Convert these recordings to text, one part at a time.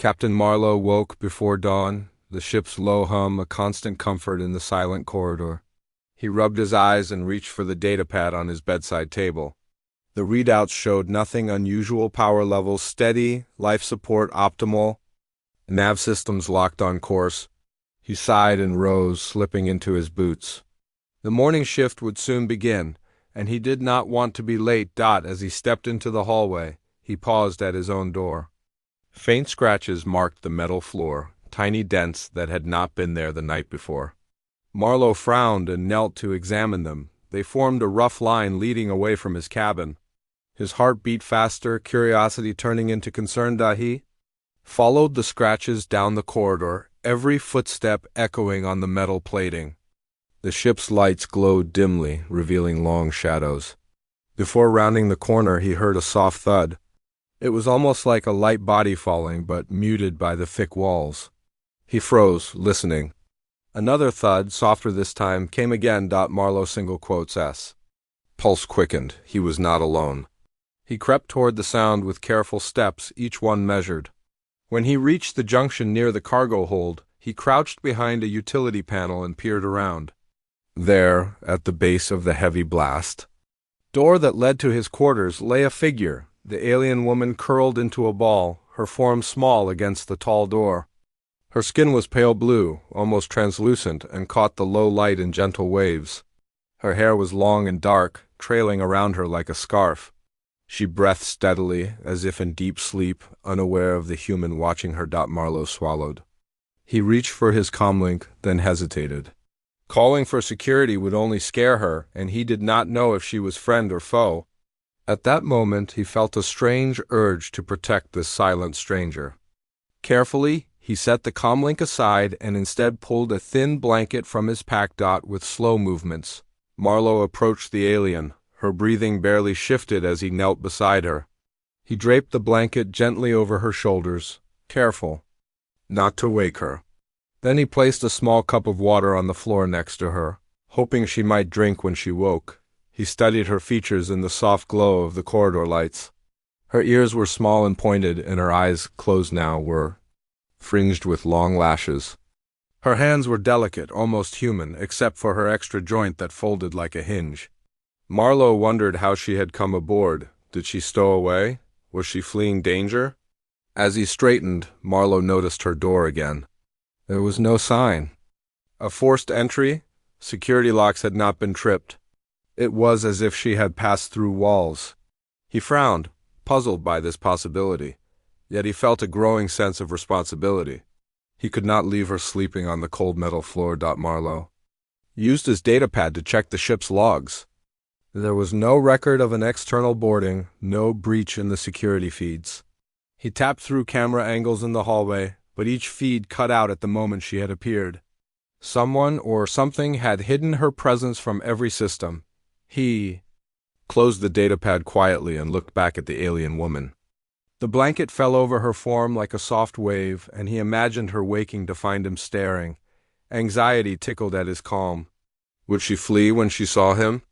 Captain Marlowe woke before dawn, the ship's low hum a constant comfort in the silent corridor. He rubbed his eyes and reached for the datapad on his bedside table. The readouts showed nothing unusual, power levels steady, life support optimal, nav systems locked on course. He sighed and rose, slipping into his boots. The morning shift would soon begin, and he did not want to be late. As he stepped into the hallway, he paused at his own door. Faint scratches marked the metal floor, tiny dents that had not been there the night before. Marlowe frowned and knelt to examine them. They formed a rough line leading away from his cabin. His heart beat faster, curiosity turning into concern. He followed the scratches down the corridor, every footstep echoing on the metal plating. The ship's lights glowed dimly, revealing long shadows. Before rounding the corner, he heard a soft thud. It was almost like a light body falling, but muted by the thick walls. He froze, listening. Another thud, softer this time, came again. Marlowe single quotes S. Pulse quickened. He was not alone. He crept toward the sound with careful steps, each one measured. When he reached the junction near the cargo hold, he crouched behind a utility panel and peered around. There, at the base of the heavy blast door that led to his quarters, lay a figure, the alien woman curled into a ball, her form small against the tall door. Her skin was pale blue, almost translucent, and caught the low light in gentle waves. Her hair was long and dark, trailing around her like a scarf. She breathed steadily, as if in deep sleep, unaware of the human watching her. Marlowe swallowed. He reached for his comlink, then hesitated. Calling for security would only scare her, and he did not know if she was friend or foe. At that moment, he felt a strange urge to protect this silent stranger. Carefully, he set the comlink aside and instead pulled a thin blanket from his pack. With slow movements, Marlowe approached the alien. Her breathing barely shifted as he knelt beside her. He draped the blanket gently over her shoulders, careful not to wake her. Then he placed a small cup of water on the floor next to her, hoping she might drink when she woke. He studied her features in the soft glow of the corridor lights. Her ears were small and pointed, and her eyes, closed now, were fringed with long lashes. Her hands were delicate, almost human, except for her extra joint that folded like a hinge. Marlowe wondered how she had come aboard. Did she stow away? Was she fleeing danger? As he straightened, Marlowe noticed her door again. There was no sign. A forced entry? Security locks had not been tripped. It was as if she had passed through walls. He frowned, puzzled by this possibility. Yet he felt a growing sense of responsibility. He could not leave her sleeping on the cold metal floor. Marlowe used his datapad to check the ship's logs. There was no record of an external boarding, no breach in the security feeds. He tapped through camera angles in the hallway, but each feed cut out at the moment she had appeared. Someone or something had hidden her presence from every system. He closed the datapad quietly and looked back at the alien woman. The blanket fell over her form like a soft wave, and he imagined her waking to find him staring. Anxiety tickled at his calm. Would she flee when she saw him?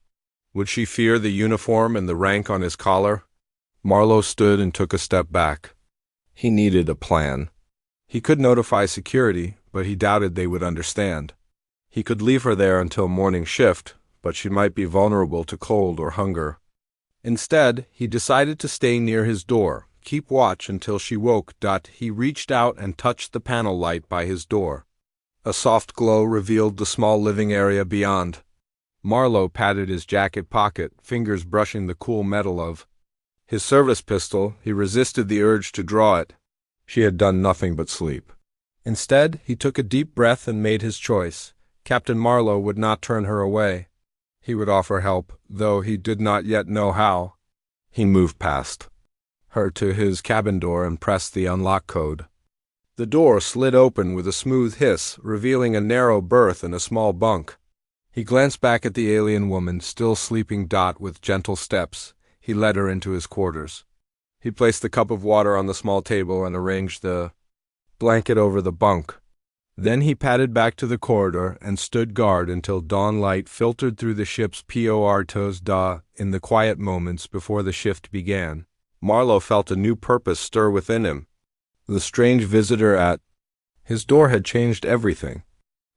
Would she fear the uniform and the rank on his collar? Marlowe stood and took a step back. He needed a plan. He could notify security, but he doubted they would understand. He could leave her there until morning shift, but she might be vulnerable to cold or hunger. Instead, he decided to stay near his door, keep watch until she woke. He reached out and touched the panel light by his door. A soft glow revealed the small living area beyond. Marlowe patted his jacket pocket, fingers brushing the cool metal of his service pistol. He resisted the urge to draw it. She had done nothing but sleep. Instead, he took a deep breath and made his choice. Captain Marlowe would not turn her away. He would offer help, though he did not yet know how. He moved past her to his cabin door and pressed the unlock code. The door slid open with a smooth hiss, revealing a narrow berth and a small bunk. He glanced back at the alien woman, still sleeping. With gentle steps, he led her into his quarters. He placed the cup of water on the small table and arranged the blanket over the bunk. Then he padded back to the corridor and stood guard until dawn light filtered through the ship's portos. In the quiet moments before the shift began, Marlowe felt a new purpose stir within him. The strange visitor at his door had changed everything.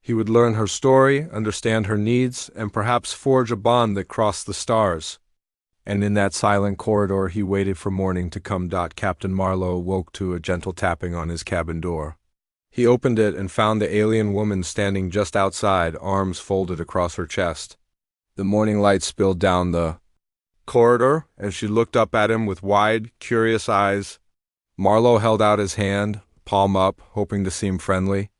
He would learn her story, understand her needs, and perhaps forge a bond that crossed the stars. And in that silent corridor he waited for morning to come. Captain Marlowe woke to a gentle tapping on his cabin door. He opened it and found the alien woman standing just outside, arms folded across her chest. The morning light spilled down the corridor, and she looked up at him with wide, curious eyes. Marlowe held out his hand, palm up, hoping to seem friendly.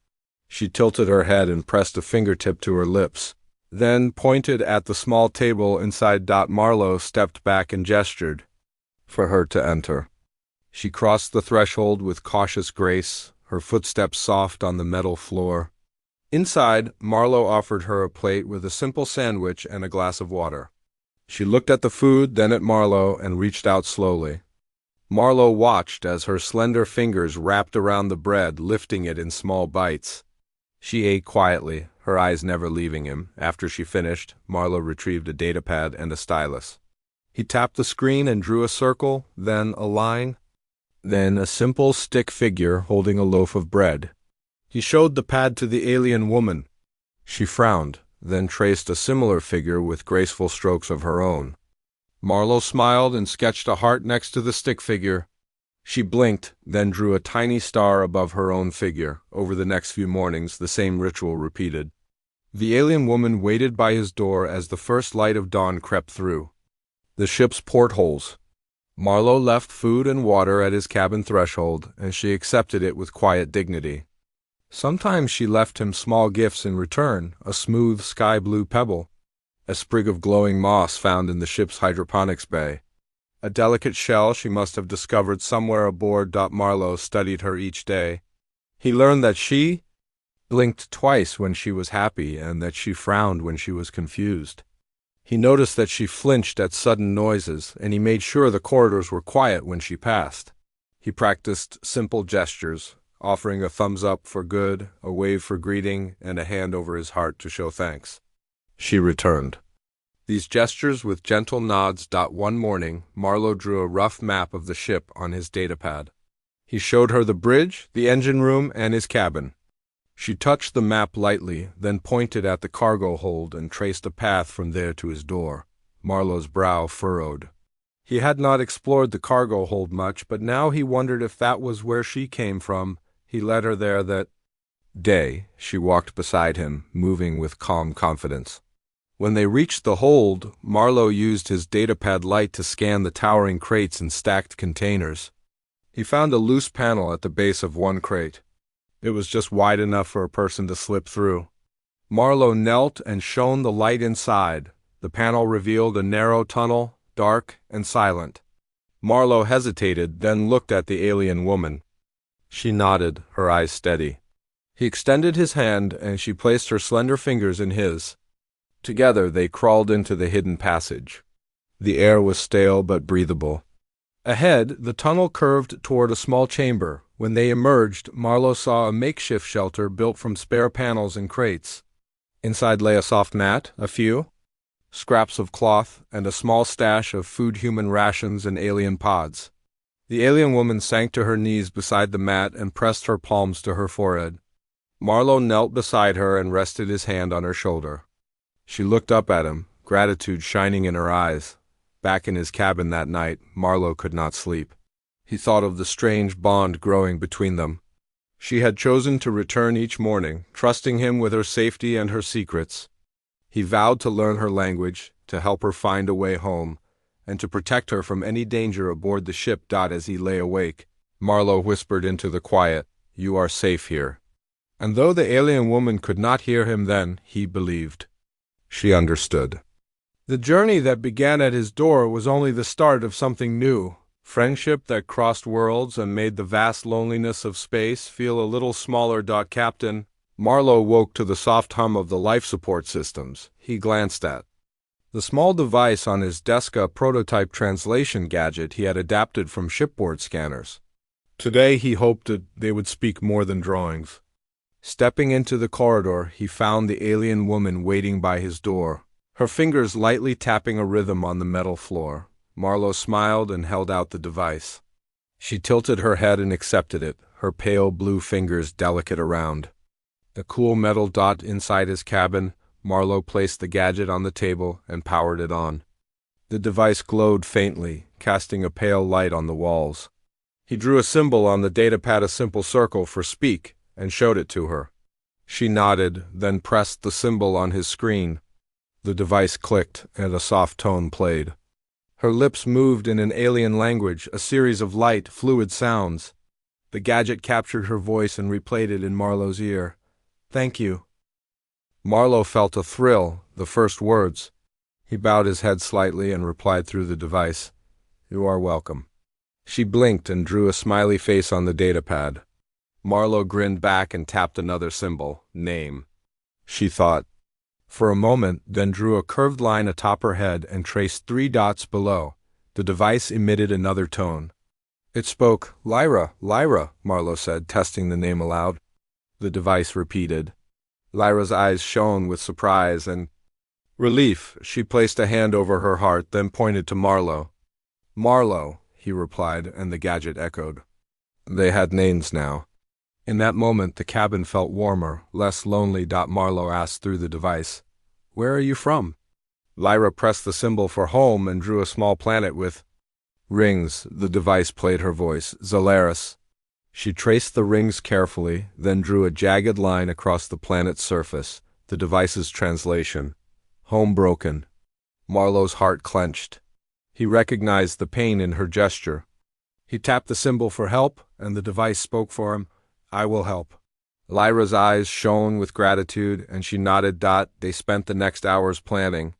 She tilted her head and pressed a fingertip to her lips, then pointed at the small table inside. Marlowe stepped back and gestured for her to enter. She crossed the threshold with cautious grace, her footsteps soft on the metal floor. Inside, Marlowe offered her a plate with a simple sandwich and a glass of water. She looked at the food, then at Marlowe, and reached out slowly. Marlowe watched as her slender fingers wrapped around the bread, lifting it in small bites. She ate quietly, her eyes never leaving him. After she finished, Marlowe retrieved a datapad and a stylus. He tapped the screen and drew a circle, then a line, then a simple stick figure holding a loaf of bread. He showed the pad to the alien woman. She frowned, then traced a similar figure with graceful strokes of her own. Marlowe smiled and sketched a heart next to the stick figure. She blinked, then drew a tiny star above her own figure. Over the next few mornings, the same ritual repeated. The alien woman waited by his door as the first light of dawn crept through the ship's portholes. Marlowe left food and water at his cabin threshold, and she accepted it with quiet dignity. Sometimes she left him small gifts in return, a smooth sky-blue pebble, a sprig of glowing moss found in the ship's hydroponics bay, a delicate shell she must have discovered somewhere aboard. Marlowe studied her each day. He learned that she blinked twice when she was happy and that she frowned when she was confused. He noticed that she flinched at sudden noises, and he made sure the corridors were quiet when she passed. He practiced simple gestures, offering a thumbs up for good, a wave for greeting, and a hand over his heart to show thanks. She returned these gestures with gentle nods. One morning, Marlowe drew a rough map of the ship on his datapad. He showed her the bridge, the engine room, and his cabin. She touched the map lightly, then pointed at the cargo hold and traced a path from there to his door. Marlowe's brow furrowed. He had not explored the cargo hold much, but now he wondered if that was where she came from. He led her there that day. She walked beside him, moving with calm confidence. When they reached the hold, Marlowe used his datapad light to scan the towering crates and stacked containers. He found a loose panel at the base of one crate. It was just wide enough for a person to slip through. Marlowe knelt and shone the light inside. The panel revealed a narrow tunnel, dark and silent. Marlowe hesitated, then looked at the alien woman. She nodded, her eyes steady. He extended his hand, and she placed her slender fingers in his. Together they crawled into the hidden passage. The air was stale but breathable. Ahead, the tunnel curved toward a small chamber. When they emerged, Marlowe saw a makeshift shelter built from spare panels and crates. Inside lay a soft mat, a few scraps of cloth, and a small stash of food, human rations, and alien pods. The alien woman sank to her knees beside the mat and pressed her palms to her forehead. Marlowe knelt beside her and rested his hand on her shoulder. She looked up at him, gratitude shining in her eyes. Back in his cabin that night, Marlowe could not sleep. He thought of the strange bond growing between them. She had chosen to return each morning, trusting him with her safety and her secrets. He vowed to learn her language, to help her find a way home, and to protect her from any danger aboard the ship. As he lay awake, Marlowe whispered into the quiet, "You are safe here." And though the alien woman could not hear him then, he believed. She understood. The journey that began at his door was only the start of something new. Friendship that crossed worlds and made the vast loneliness of space feel a little smaller. Captain Marlowe woke to the soft hum of the life support systems. He glanced at the small device on his desk, a prototype translation gadget he had adapted from shipboard scanners. Today he hoped that they would speak more than drawings. Stepping into the corridor, he found the alien woman waiting by his door, her fingers lightly tapping a rhythm on the metal floor. Marlowe smiled and held out the device. She tilted her head and accepted it, her pale blue fingers delicate around. A cool metal dot inside his cabin, Marlowe placed the gadget on the table and powered it on. The device glowed faintly, casting a pale light on the walls. He drew a symbol on the datapad, a simple circle for speak, and showed it to her. She nodded, then pressed the symbol on his screen. The device clicked, and a soft tone played. Her lips moved in an alien language, a series of light, fluid sounds. The gadget captured her voice and replayed it in Marlowe's ear. "Thank you." Marlowe felt a thrill, the first words. He bowed his head slightly and replied through the device, "You are welcome." She blinked and drew a smiley face on the datapad. Marlowe grinned back and tapped another symbol, name. She thought for a moment, then drew a curved line atop her head and traced 3 dots below. The device emitted another tone. It spoke. "Lyra, Lyra," Marlowe said, testing the name aloud. The device repeated. Lyra's eyes shone with surprise and relief. She placed a hand over her heart, then pointed to Marlowe. "Marlowe," he replied, and the gadget echoed. They had names now. In that moment, the cabin felt warmer, less lonely. Marlowe asked through the device, "Where are you from?" Lyra pressed the symbol for home and drew a small planet with rings. The device played her voice, "Zalaris." She traced the rings carefully, then drew a jagged line across the planet's surface. The device's translation, "Home broken." Marlowe's heart clenched. He recognized the pain in her gesture. He tapped the symbol for help, and the device spoke for him, "I will help." Lyra's eyes shone with gratitude, and she nodded. They spent the next hours planning.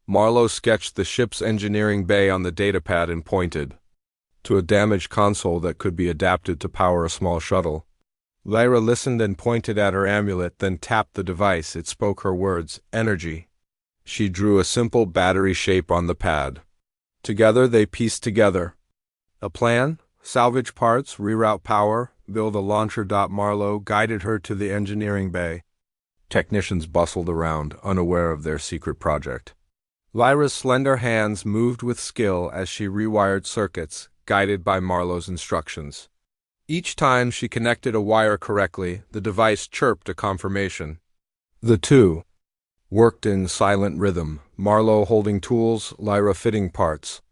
Marlowe sketched the ship's engineering bay on the datapad and pointed to a damaged console that could be adapted to power a small shuttle. Lyra listened and pointed at her amulet, then tapped the device. It spoke her words, "Energy." She drew a simple battery shape on the pad. Together they pieced together a plan: salvage parts, reroute power, build a launcher. Marlowe guided her to the engineering bay. Technicians bustled around, unaware of their secret project. Lyra's slender hands moved with skill as she rewired circuits, guided by Marlowe's instructions. Each time she connected a wire correctly, the device chirped a confirmation. The two worked in silent rhythm, Marlowe holding tools, Lyra fitting parts.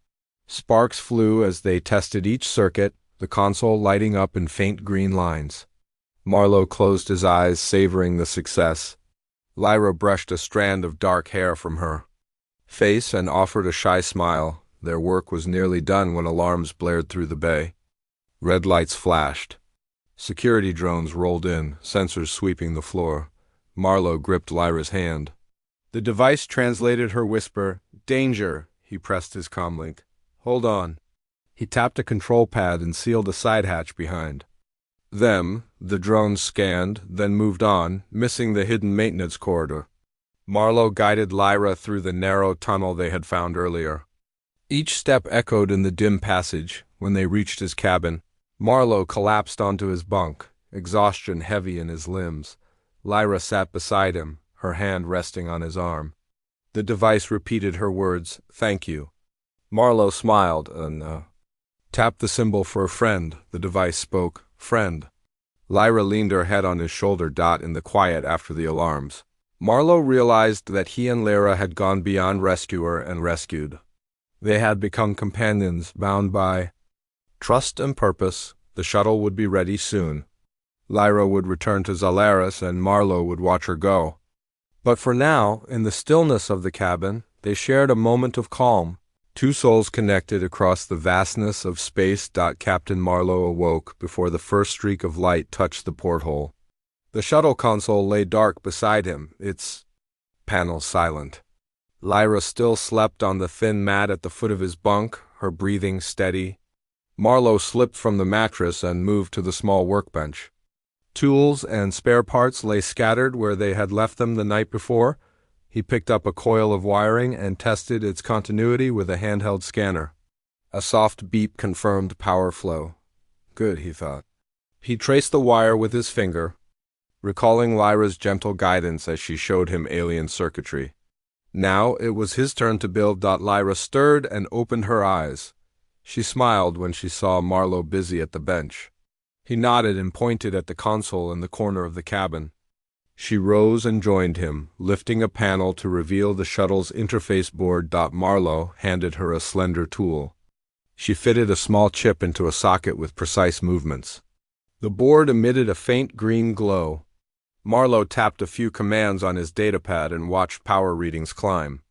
Sparks flew as they tested each circuit, the console lighting up in faint green lines. Marlowe closed his eyes, savoring the success. Lyra brushed a strand of dark hair from her face and offered a shy smile. Their work was nearly done when alarms blared through the bay. Red lights flashed. Security drones rolled in, sensors sweeping the floor. Marlowe gripped Lyra's hand. The device translated her whisper, "Danger." He pressed his comlink. "Hold on." He tapped a control pad and sealed a side hatch behind them. The drones scanned, then moved on, missing the hidden maintenance corridor. Marlowe guided Lyra through the narrow tunnel they had found earlier. Each step echoed in the dim passage. When they reached his cabin, Marlowe collapsed onto his bunk, exhaustion heavy in his limbs. Lyra sat beside him, her hand resting on his arm. The device repeated her words, "Thank you." Marlowe smiled and tapped the symbol for a friend. The device spoke, "Friend." Lyra leaned her head on his shoulder. In the quiet after the alarms, Marlowe realized that he and Lyra had gone beyond rescuer and rescued. They had become companions, bound by trust and purpose. The shuttle would be ready soon. Lyra would return to Zalaris, and Marlowe would watch her go. But for now, in the stillness of the cabin, they shared a moment of calm. Two souls connected across the vastness of space. Captain Marlowe awoke before the first streak of light touched the porthole. The shuttle console lay dark beside him, its panels silent. Lyra still slept on the thin mat at the foot of his bunk, her breathing steady. Marlowe slipped from the mattress and moved to the small workbench. Tools and spare parts lay scattered where they had left them the night before. He picked up a coil of wiring and tested its continuity with a handheld scanner. A soft beep confirmed power flow. Good, he thought. He traced the wire with his finger, recalling Lyra's gentle guidance as she showed him alien circuitry. Now it was his turn to build. Lyra stirred and opened her eyes. She smiled when she saw Marlowe busy at the bench. He nodded and pointed at the console in the corner of the cabin. She rose and joined him, lifting a panel to reveal the shuttle's interface board. Marlowe handed her a slender tool. She fitted a small chip into a socket with precise movements. The board emitted a faint green glow. Marlowe tapped a few commands on his datapad and watched power readings climb.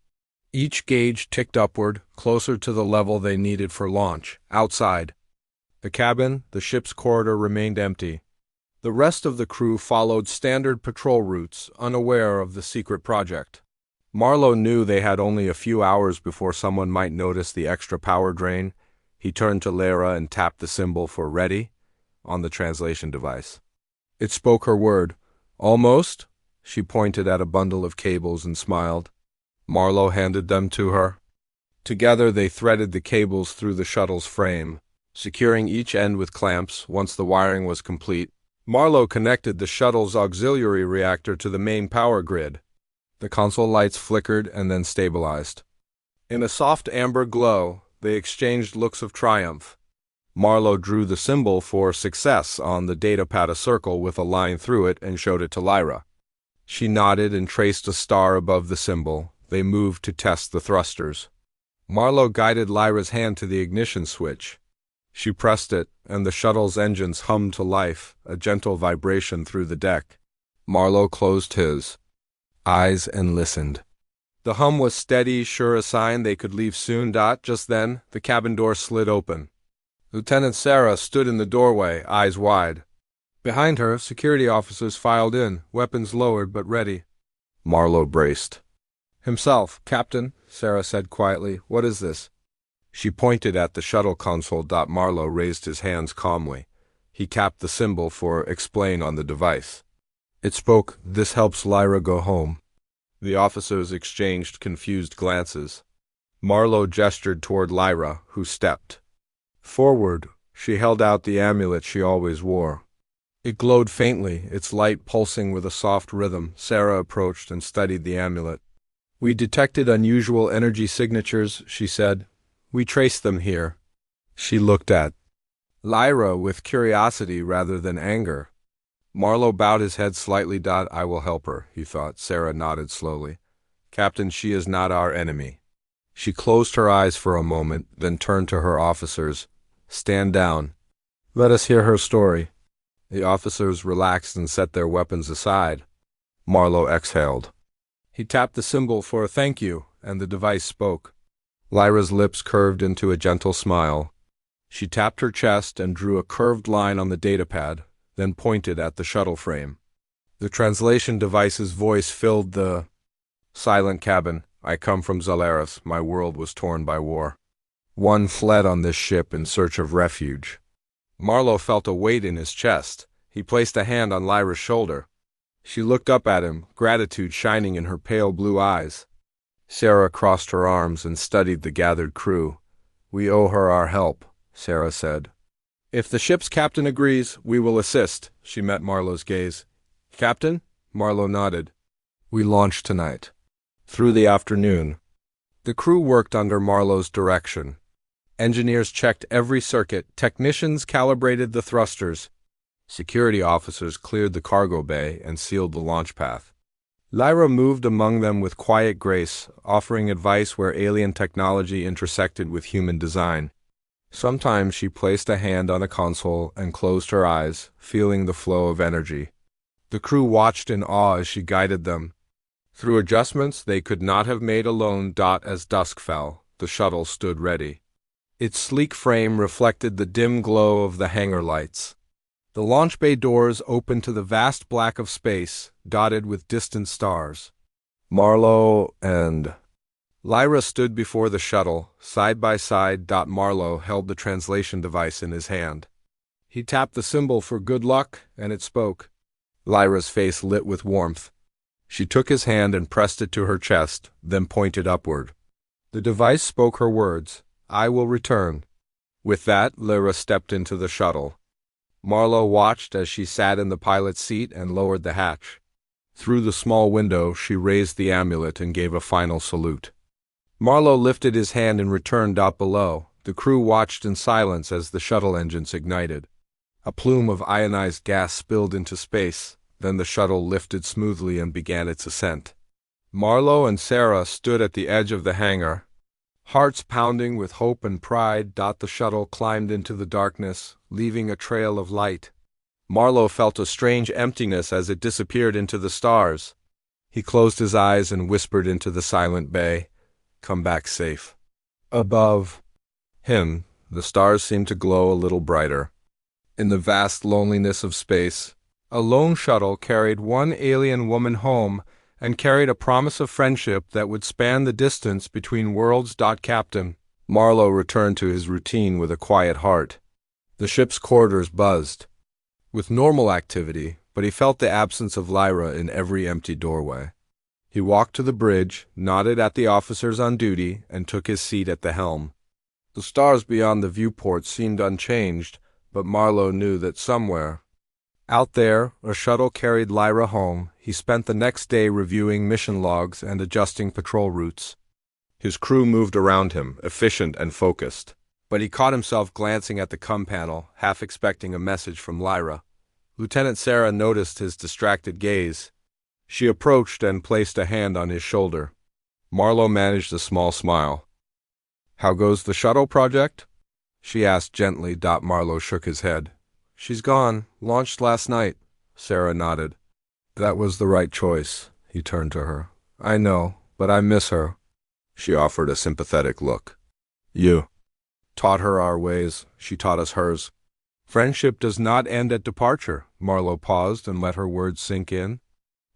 Each gauge ticked upward, closer to the level they needed for launch. Outside the cabin, the ship's corridor remained empty. The rest of the crew followed standard patrol routes, unaware of the secret project. Marlowe knew they had only a few hours before someone might notice the extra power drain. He turned to Lara and tapped the symbol for "ready" on the translation device. It spoke her word. "Almost?" She pointed at a bundle of cables and smiled. Marlowe handed them to her. Together they threaded the cables through the shuttle's frame, securing each end with clamps. Once the wiring was complete, Marlowe connected the shuttle's auxiliary reactor to the main power grid. The console lights flickered and then stabilized. In a soft amber glow, they exchanged looks of triumph. Marlowe drew the symbol for success on the datapad, a circle with a line through it, and showed it to Lyra. She nodded and traced a star above the symbol. They moved to test the thrusters. Marlowe guided Lyra's hand to the ignition switch. She pressed it, and the shuttle's engines hummed to life, a gentle vibration through the deck. Marlowe closed his eyes and listened. The hum was steady, sure a sign they could leave soon. Just then, the cabin door slid open. Lieutenant Sarah stood in the doorway, eyes wide. Behind her, security officers filed in, weapons lowered but ready. Marlowe braced himself. "Captain," Sarah said quietly, "what is this?" She pointed at the shuttle console. Marlowe raised his hands calmly. He tapped the symbol for "explain" on the device. It spoke, "This helps Lyra go home." The officers exchanged confused glances. Marlowe gestured toward Lyra, who stepped forward. She held out the amulet she always wore. It glowed faintly, its light pulsing with a soft rhythm. Sarah approached and studied the amulet. "We detected unusual energy signatures," she said. "We traced them here." She looked at Lyra with curiosity rather than anger. Marlowe bowed his head slightly. "I will help her," he thought. Sarah nodded slowly. "Captain, she is not our enemy." She closed her eyes for a moment, then turned to her officers. "Stand down. Let us hear her story." The officers relaxed and set their weapons aside. Marlowe exhaled. He tapped the symbol for a "thank you," and the device spoke. Lyra's lips curved into a gentle smile. She tapped her chest and drew a curved line on the datapad, then pointed at the shuttle frame. The translation device's voice filled the silent cabin. "I come from Zalaris. My world was torn by war. One fled on this ship in search of refuge." Marlowe felt a weight in his chest. He placed a hand on Lyra's shoulder. She looked up at him, gratitude shining in her pale blue eyes. Sarah crossed her arms and studied the gathered crew. "We owe her our help," Sarah said. "If the ship's captain agrees, we will assist." She met Marlowe's gaze. "Captain?" Marlowe nodded. "We launch tonight." Through the afternoon, the crew worked under Marlowe's direction. Engineers checked every circuit, technicians calibrated the thrusters, security officers cleared the cargo bay and sealed the launch path. Lyra moved among them with quiet grace, offering advice where alien technology intersected with human design. Sometimes she placed a hand on a console and closed her eyes, feeling the flow of energy. The crew watched in awe as she guided them. Through adjustments they could not have made alone. As dusk fell, the shuttle stood ready. Its sleek frame reflected the dim glow of the hangar lights. The launch bay doors opened to the vast black of space, dotted with distant stars. Marlowe and Lyra stood before the shuttle, side by side. Marlowe held the translation device in his hand. He tapped the symbol for "good luck," and it spoke. Lyra's face lit with warmth. She took his hand and pressed it to her chest, then pointed upward. The device spoke her words, "I will return." With that, Lyra stepped into the shuttle. Marlowe watched as she sat in the pilot's seat and lowered the hatch. Through the small window, she raised the amulet and gave a final salute. Marlowe lifted his hand and returned. Below, the crew watched in silence as the shuttle engines ignited. A plume of ionized gas spilled into space, then the shuttle lifted smoothly and began its ascent. Marlowe and Sarah stood at the edge of the hangar. Hearts pounding with hope and pride, the shuttle climbed into the darkness, leaving a trail of light. Marlowe felt a strange emptiness as it disappeared into the stars. He closed his eyes and whispered into the silent bay, "Come back safe." Above him, the stars seemed to glow a little brighter. In the vast loneliness of space, a lone shuttle carried one alien woman home and carried a promise of friendship that would span the distance between worlds. Captain Marlowe returned to his routine with a quiet heart. The ship's corridors buzzed with normal activity, but he felt the absence of Lyra in every empty doorway. He walked to the bridge, nodded at the officers on duty, and took his seat at the helm. The stars beyond the viewport seemed unchanged, but Marlowe knew that somewhere out there, a shuttle carried Lyra home. He spent the next day reviewing mission logs and adjusting patrol routes. His crew moved around him, efficient and focused, but he caught himself glancing at the comm panel, half expecting a message from Lyra. Lieutenant Sarah noticed his distracted gaze. She approached and placed a hand on his shoulder. Marlowe managed a small smile. "How goes the shuttle project?" she asked gently. Marlowe shook his head. "She's gone. Launched last night." Sarah nodded. "That was the right choice." He turned to her. "I know, but I miss her." She offered a sympathetic look. "You taught her our ways. She taught us hers." "Friendship does not end at departure." Marlowe paused and let her words sink in.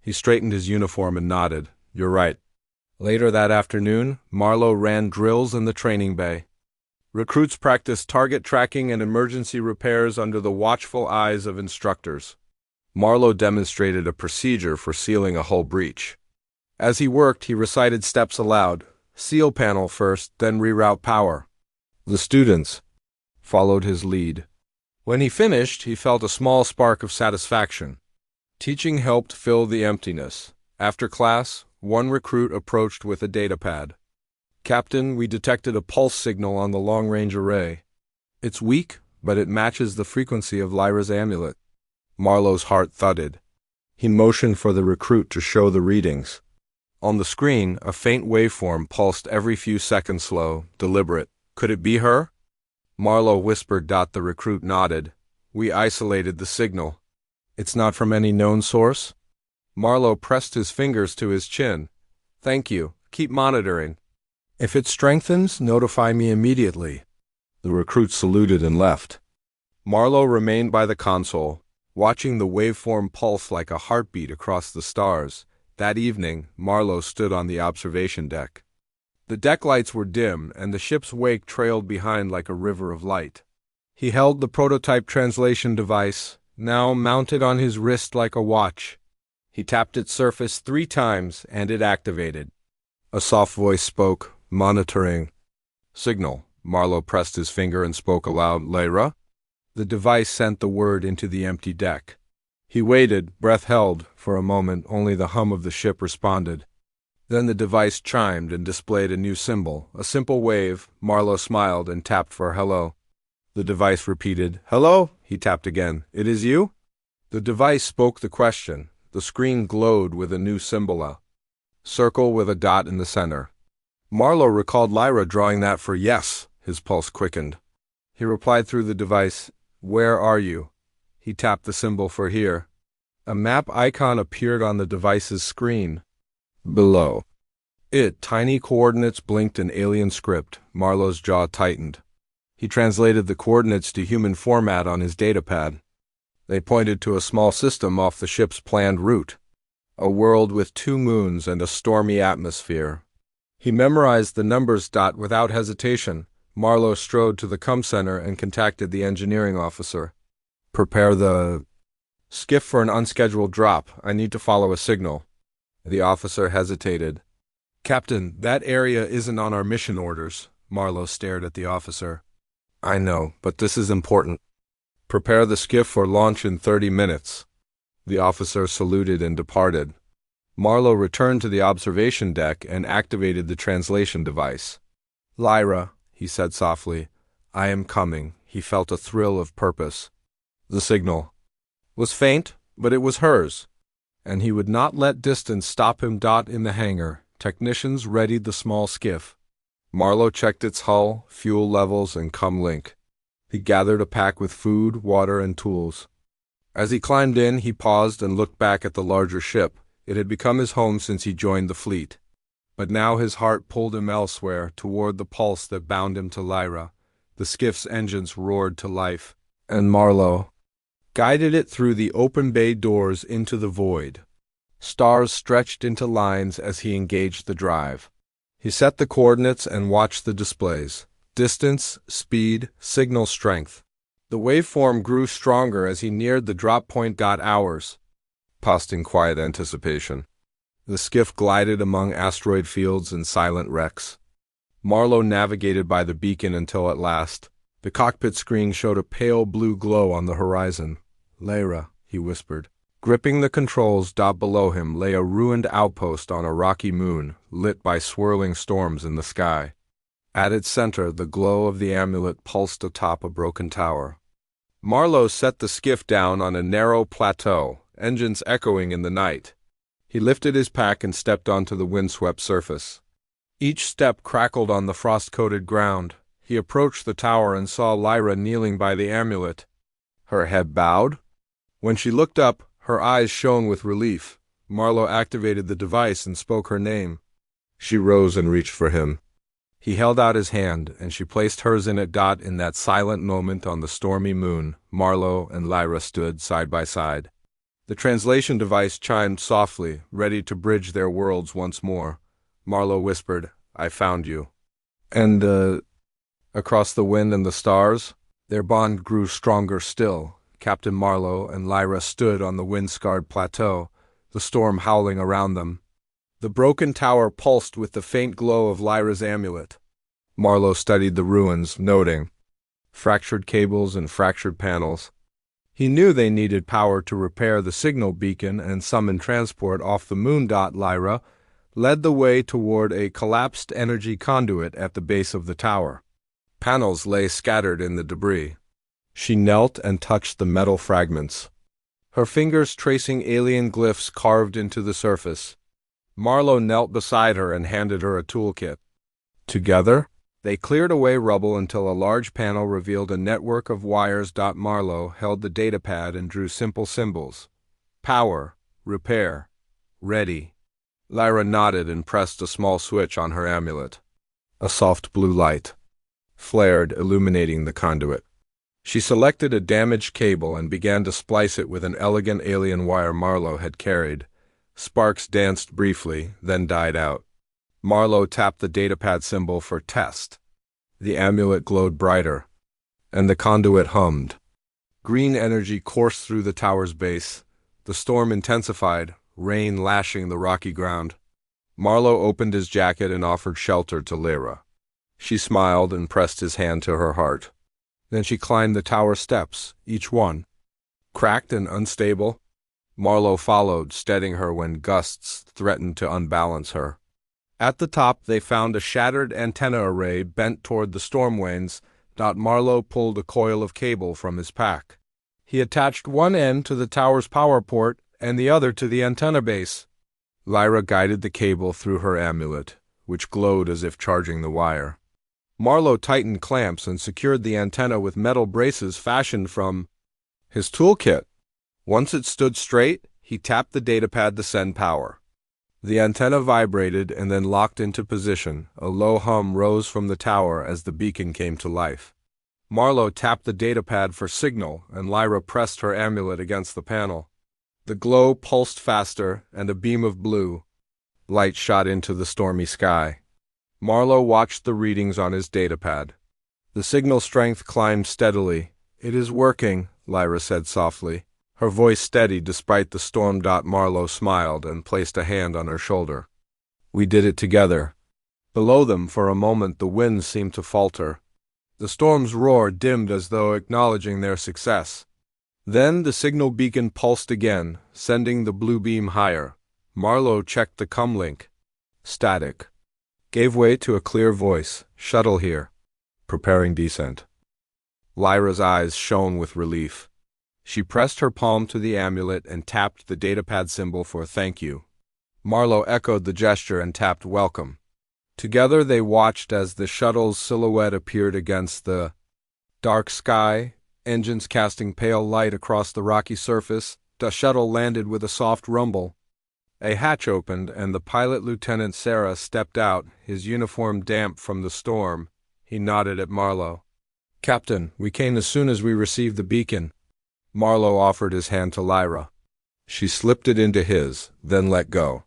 He straightened his uniform and nodded. "You're right." Later that afternoon, Marlowe ran drills in the training bay. Recruits practiced target tracking and emergency repairs under the watchful eyes of instructors. Marlowe demonstrated a procedure for sealing a hull breach. As he worked, he recited steps aloud. Seal panel first, then reroute power. The students followed his lead. When he finished, he felt a small spark of satisfaction. Teaching helped fill the emptiness. After class, one recruit approached with a datapad. "Captain, we detected a pulse signal on the long-range array. It's weak, but it matches the frequency of Lyra's amulet." Marlowe's heart thudded. He motioned for the recruit to show the readings. On the screen, a faint waveform pulsed every few seconds, slow, deliberate. Could it be her? Marlowe whispered. The recruit nodded. "We isolated the signal." "It's not from any known source?" Marlowe pressed his fingers to his chin. "Thank you. Keep monitoring. If it strengthens, notify me immediately." The recruit saluted and left. Marlowe remained by the console, watching the waveform pulse like a heartbeat across the stars. That evening, Marlowe stood on the observation deck. The deck lights were dim, and the ship's wake trailed behind like a river of light. He held the prototype translation device, now mounted on his wrist like a watch. He tapped its surface 3 times, and it activated. A soft voice spoke, monitoring. "Signal." Marlowe pressed his finger and spoke aloud. "Lyra?" The device sent the word into the empty deck. He waited, breath held. For a moment, only the hum of the ship responded. Then the device chimed and displayed a new symbol, a simple wave. Marlowe smiled and tapped for hello. The device repeated, "Hello?" He tapped again. "It is you?" The device spoke the question. The screen glowed with a new symbol, a circle with a dot in the center. Marlowe recalled Lyra drawing that for yes. His pulse quickened. He replied through the device, "Where are you?" He tapped the symbol for here. A map icon appeared on the device's screen. Below it, tiny coordinates blinked in alien script. Marlowe's jaw tightened. He translated the coordinates to human format on his datapad. They pointed to a small system off the ship's planned route. A world with 2 moons and a stormy atmosphere. He memorized the numbers. Without hesitation, Marlowe strode to the comm center and contacted the engineering officer. "Prepare the skiff for an unscheduled drop. I need to follow a signal." The officer hesitated. "Captain, that area isn't on our mission orders." Marlowe stared at the officer. "I know, but this is important. Prepare the skiff for launch in 30 minutes. The officer saluted and departed. Marlowe returned to the observation deck and activated the translation device. "Lyra," he said softly, "I am coming." He felt a thrill of purpose. The signal was faint, but it was hers, and he would not let distance stop him. In the hangar, technicians readied the small skiff. Marlowe checked its hull, fuel levels, and comlink. He gathered a pack with food, water, and tools. As he climbed in, he paused and looked back at the larger ship. It had become his home since he joined the fleet. But now his heart pulled him elsewhere, toward the pulse that bound him to Lyra. The skiff's engines roared to life, and Marlowe guided it through the open bay doors into the void. Stars stretched into lines as he engaged the drive. He set the coordinates and watched the displays. Distance, speed, signal strength. The waveform grew stronger as he neared the drop point. Hours passed in quiet anticipation. The skiff glided among asteroid fields and silent wrecks. Marlowe navigated by the beacon until at last, the cockpit screen showed a pale blue glow on the horizon. "Lyra," he whispered. Gripping the controls, below him lay a ruined outpost on a rocky moon, lit by swirling storms in the sky. At its center, the glow of the amulet pulsed atop a broken tower. Marlowe set the skiff down on a narrow plateau, engines echoing in the night. He lifted his pack and stepped onto the windswept surface. Each step crackled on the frost-coated ground. He approached the tower and saw Lyra kneeling by the amulet. Her head bowed. When she looked up, her eyes shone with relief. Marlowe activated the device and spoke her name. She rose and reached for him. He held out his hand, and she placed hers in it. In that silent moment on the stormy moon, Marlowe and Lyra stood side by side. The translation device chimed softly, ready to bridge their worlds once more. Marlowe whispered, "I found you." And, across the wind and the stars, their bond grew stronger still. Captain Marlowe and Lyra stood on the wind-scarred plateau, the storm howling around them. The broken tower pulsed with the faint glow of Lyra's amulet. Marlowe studied the ruins, noting fractured cables and fractured panels. He knew they needed power to repair the signal beacon and summon transport off the moon. Lyra led the way toward a collapsed energy conduit at the base of the tower. Panels lay scattered in the debris. She knelt and touched the metal fragments, her fingers tracing alien glyphs carved into the surface. Marlowe knelt beside her and handed her a toolkit. Together, they cleared away rubble until a large panel revealed a network of wires. Marlowe held the datapad and drew simple symbols. Power, repair, ready. Lyra nodded and pressed a small switch on her amulet. A soft blue light flared, illuminating the conduit. She selected a damaged cable and began to splice it with an elegant alien wire Marlowe had carried. Sparks danced briefly, then died out. Marlowe tapped the datapad symbol for test. The amulet glowed brighter, and the conduit hummed. Green energy coursed through the tower's base. The storm intensified, rain lashing the rocky ground. Marlowe opened his jacket and offered shelter to Lyra. She smiled and pressed his hand to her heart. Then she climbed the tower steps, each one cracked and unstable. Marlowe followed, steadying her when gusts threatened to unbalance her. At the top, they found a shattered antenna array bent toward the storm winds. Marlowe pulled a coil of cable from his pack. He attached one end to the tower's power port and the other to the antenna base. Lyra guided the cable through her amulet, which glowed as if charging the wire. Marlowe tightened clamps and secured the antenna with metal braces fashioned from his toolkit. Once it stood straight, he tapped the datapad to send power. The antenna vibrated and then locked into position. A low hum rose from the tower as the beacon came to life. Marlowe tapped the datapad for signal, and Lyra pressed her amulet against the panel. The glow pulsed faster, and a beam of blue light shot into the stormy sky. Marlowe watched the readings on his datapad. The signal strength climbed steadily. "It is working," Lyra said softly, her voice steady despite the storm. Marlowe smiled and placed a hand on her shoulder. "We did it together." Below them, for a moment, the winds seemed to falter. The storm's roar dimmed as though acknowledging their success. Then the signal beacon pulsed again, sending the blue beam higher. Marlowe checked the comlink. Static. Gave way to a clear voice. "Shuttle here. Preparing descent." Lyra's eyes shone with relief. She pressed her palm to the amulet and tapped the datapad symbol for thank you. Marlowe echoed the gesture and tapped welcome. Together they watched as the shuttle's silhouette appeared against the dark sky, engines casting pale light across the rocky surface. The shuttle landed with a soft rumble. A hatch opened, and the pilot, Lieutenant Sarah, stepped out, his uniform damp from the storm. He nodded at Marlowe. "Captain, we came as soon as we received the beacon." Marlowe offered his hand to Lyra. She slipped it into his, then let go,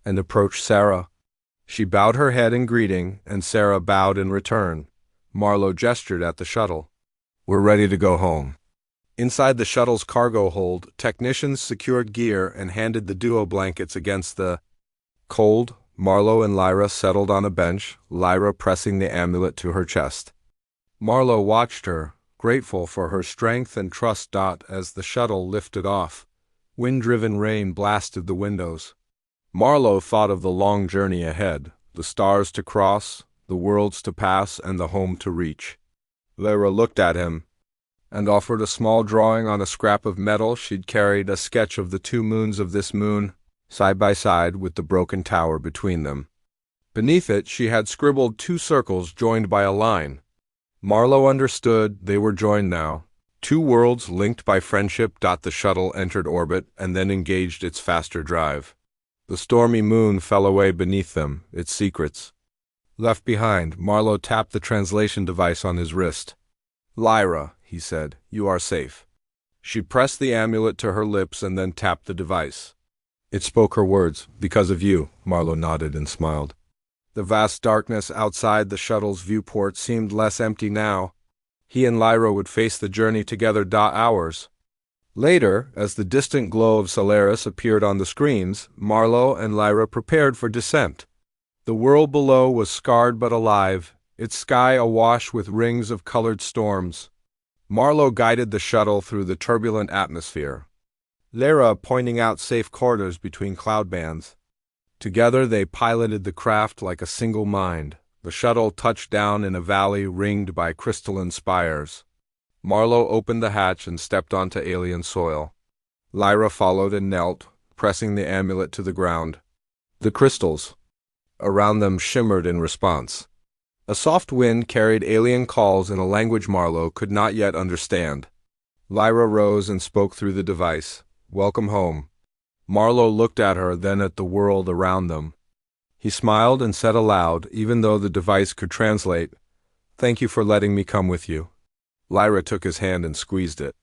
and approached Sarah. She bowed her head in greeting, and Sarah bowed in return. Marlowe gestured at the shuttle. "We're ready to go home." Inside the shuttle's cargo hold, technicians secured gear and handed the duo blankets against the cold. Marlowe and Lyra settled on a bench, Lyra pressing the amulet to her chest. Marlowe watched her, grateful for her strength and trust. As the shuttle lifted off, wind-driven rain blasted the windows. Marlowe thought of the long journey ahead, the stars to cross, the worlds to pass, and the home to reach. Lyra looked at him and offered a small drawing on a scrap of metal. She'd carried, a sketch of the two moons of this moon, side by side with the broken tower between them. Beneath it she had scribbled two circles joined by a line. Marlowe understood they were joined now. Two worlds linked by friendship. The shuttle entered orbit and then engaged its faster drive. The stormy moon fell away beneath them, its secrets left behind. Marlowe tapped the translation device on his wrist. "Lyra," he said, "you are safe." She pressed the amulet to her lips and then tapped the device. It spoke her words, "Because of you." Marlowe nodded and smiled. The vast darkness outside the shuttle's viewport seemed less empty now. He and Lyra would face the journey together. Hours later, as the distant glow of Solaris appeared on the screens, Marlowe and Lyra prepared for descent. The world below was scarred but alive, its sky awash with rings of colored storms. Marlowe guided the shuttle through the turbulent atmosphere, Lyra pointing out safe corridors between cloud bands. Together they piloted the craft like a single mind. The shuttle touched down in a valley ringed by crystalline spires. Marlowe opened the hatch and stepped onto alien soil. Lyra followed and knelt, pressing the amulet to the ground. The crystals around them shimmered in response. A soft wind carried alien calls in a language Marlowe could not yet understand. Lyra rose and spoke through the device. "Welcome home." Marlowe looked at her, then at the world around them. He smiled and said aloud, even though the device could translate, "Thank you for letting me come with you." Lyra took his hand and squeezed it.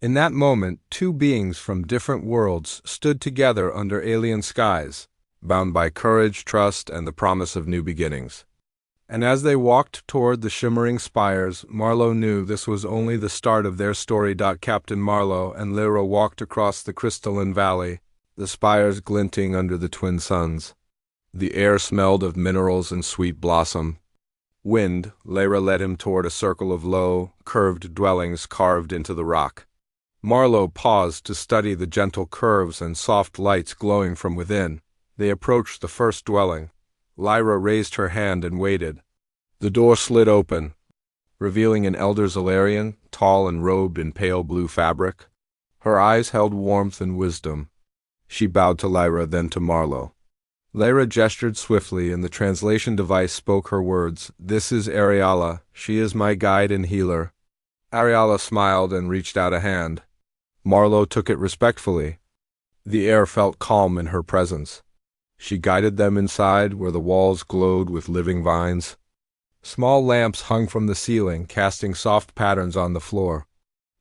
In that moment, two beings from different worlds stood together under alien skies, bound by courage, trust, and the promise of new beginnings. And as they walked toward the shimmering spires, Marlowe knew this was only the start of their story. Captain Marlowe and Lyra walked across the crystalline valley, the spires glinting under the twin suns. The air smelled of minerals and sweet blossom. Wind, Lyra led him toward a circle of low, curved dwellings carved into the rock. Marlowe paused to study the gentle curves and soft lights glowing from within. They approached the first dwelling. Lyra raised her hand and waited. The door slid open, revealing an elder Zolarian, tall and robed in pale blue fabric. Her eyes held warmth and wisdom. She bowed to Lyra, then to Marlowe. Lyra gestured swiftly, and the translation device spoke her words. "This is Ariala. She is my guide and healer." Ariala smiled and reached out a hand. Marlowe took it respectfully. The air felt calm in her presence. She guided them inside, where the walls glowed with living vines. Small lamps hung from the ceiling, casting soft patterns on the floor.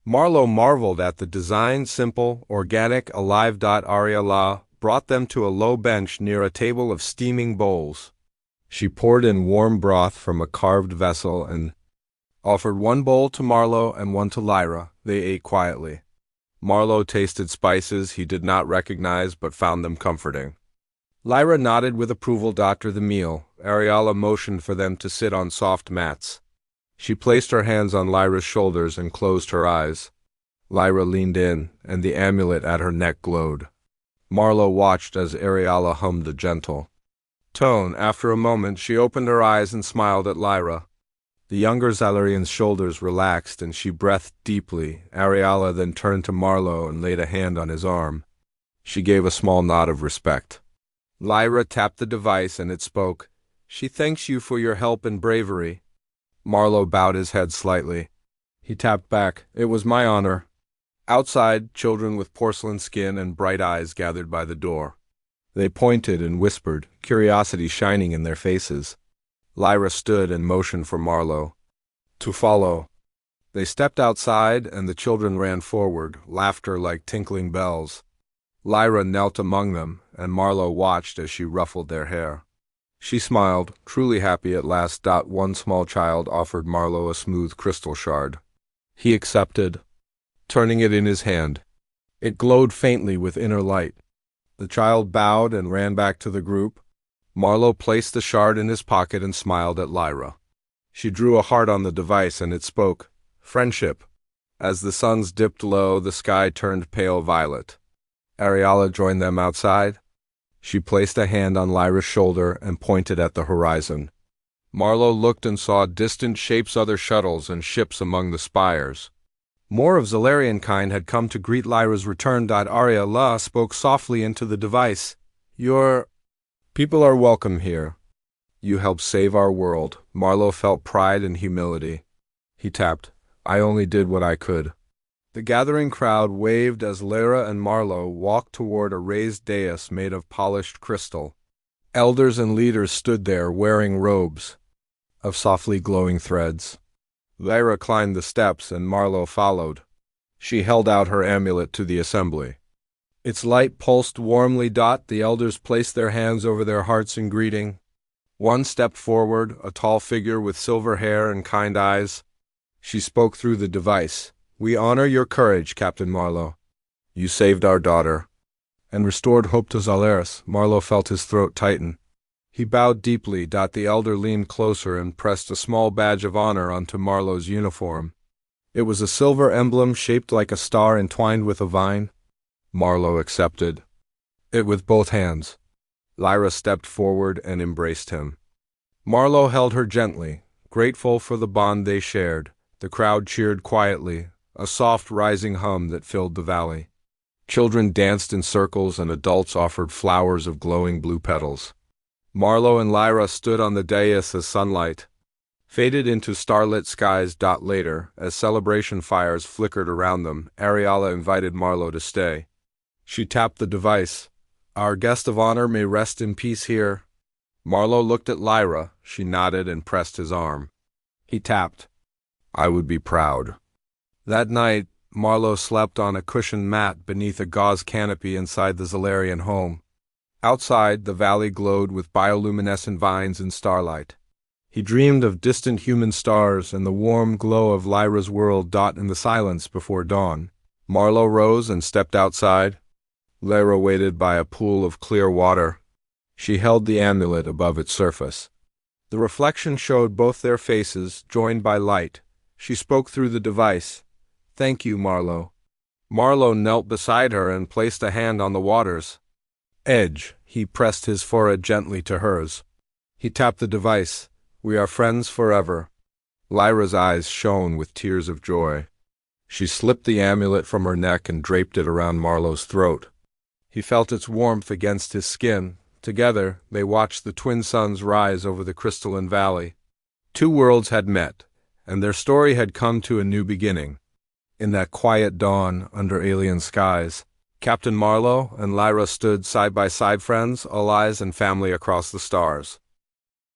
Marlowe marveled at the design, simple, organic, alive. Ariala brought them to a low bench near a table of steaming bowls. She poured in warm broth from a carved vessel and offered one bowl to Marlowe and one to Lyra. They ate quietly. Marlowe tasted spices he did not recognize but found them comforting. Lyra nodded with approval. After the meal, Ariala motioned for them to sit on soft mats. She placed her hands on Lyra's shoulders and closed her eyes. Lyra leaned in, and the amulet at her neck glowed. Marlowe watched as Ariala hummed a gentle tone. After a moment, she opened her eyes and smiled at Lyra. The younger Zalarian's shoulders relaxed and she breathed deeply. Ariala then turned to Marlowe and laid a hand on his arm. She gave a small nod of respect. Lyra tapped the device and it spoke. "She thanks you for your help and bravery." Marlowe bowed his head slightly. He tapped back. "It was my honor." Outside, children with porcelain skin and bright eyes gathered by the door. They pointed and whispered, curiosity shining in their faces. Lyra stood and motioned for Marlowe to follow. They stepped outside and the children ran forward, laughter like tinkling bells. Lyra knelt among them, and Marlowe watched as she ruffled their hair. She smiled, truly happy at last. One small child offered Marlowe a smooth crystal shard. He accepted, turning it in his hand. It glowed faintly with inner light. The child bowed and ran back to the group. Marlowe placed the shard in his pocket and smiled at Lyra. She drew a heart on the device and it spoke, "Friendship." As the suns dipped low, the sky turned pale violet. Ariala joined them outside. She placed a hand on Lyra's shoulder and pointed at the horizon. Marlowe looked and saw distant shapes, other shuttles and ships among the spires. More of Zalarian kind had come to greet Lyra's return. Ariala spoke softly into the device. "Your people are welcome here. You helped save our world." Marlowe felt pride and humility. He tapped. "I only did what I could." The gathering crowd waved as Lyra and Marlowe walked toward a raised dais made of polished crystal. Elders and leaders stood there wearing robes of softly glowing threads. Lyra climbed the steps and Marlowe followed. She held out her amulet to the assembly. Its light pulsed warmly. The elders placed their hands over their hearts in greeting. One stepped forward, a tall figure with silver hair and kind eyes. She spoke through the device. "We honor your courage, Captain Marlowe. You saved our daughter and restored hope to Zalaris." Marlowe felt his throat tighten. He bowed deeply. The elder leaned closer and pressed a small badge of honor onto Marlowe's uniform. It was a silver emblem shaped like a star entwined with a vine. Marlowe accepted it with both hands. Lyra stepped forward and embraced him. Marlowe held her gently, grateful for the bond they shared. The crowd cheered quietly, a soft rising hum that filled the valley. Children danced in circles and adults offered flowers of glowing blue petals. Marlowe and Lyra stood on the dais as sunlight faded into starlit skies. Later, as celebration fires flickered around them, Ariala invited Marlowe to stay. She tapped the device. "Our guest of honor may rest in peace here." Marlowe looked at Lyra. She nodded and pressed his arm. He tapped. "I would be proud." That night, Marlowe slept on a cushioned mat beneath a gauze canopy inside the Zalarian home. Outside, the valley glowed with bioluminescent vines and starlight. He dreamed of distant human stars and the warm glow of Lyra's world. In the silence before dawn, Marlowe rose and stepped outside. Lyra waited by a pool of clear water. She held the amulet above its surface. The reflection showed both their faces, joined by light. She spoke through the device. "Thank you, Marlowe." Marlowe knelt beside her and placed a hand on the water's edge. He pressed his forehead gently to hers. He tapped the device. "We are friends forever." Lyra's eyes shone with tears of joy. She slipped the amulet from her neck and draped it around Marlowe's throat. He felt its warmth against his skin. Together, they watched the twin suns rise over the crystalline valley. Two worlds had met, and their story had come to a new beginning. In that quiet dawn, under alien skies, Captain Marlowe and Lyra stood side by side, friends, allies, and family across the stars.